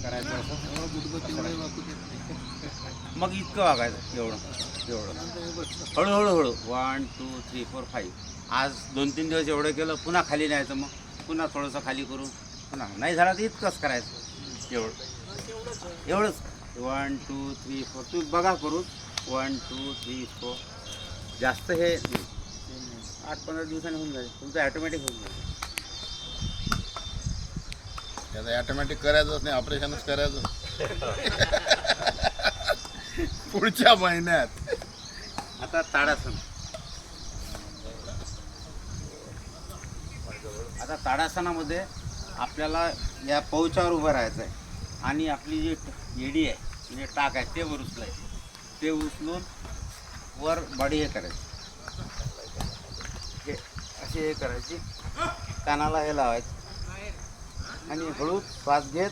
करायचं असं. गुडघं तेवढे वाकू देत नाही. मग इतकं वागायचं एवढं एवढं हळूहळू हळू 1 2 3 4 5. आज 2-3 दिवस एवढं केलं, पुन्हा खाली न्यायचं, मग पुन्हा थोडंसं खाली करून पुन्हा नाही झालं तर इतकंच करायचं एवढं एवढंच. 1 2 3 4 तुम्ही बघा करून 1 2 3 4. जास्त हे 8-15 दिवसांनी होऊन जाईल तुमचं, ॲटोमॅटिक होऊन जाईल. त्याचं ॲटोमॅटिक करायचंच नाही, ऑपरेशनच करायचं पुढच्या महिन्यात. आता ताडासन. आता ताडासनामध्ये आपल्याला या पौचावर उभं राहायचं आहे आणि आपली जी येडी आहे म्हणजे टाक आहे ते वर उचलायचं. ते उचलून वर बॉडी हे करायची, हे अशी हे करायची, कानाला हे लावायचं आणि हळू श्वास घेत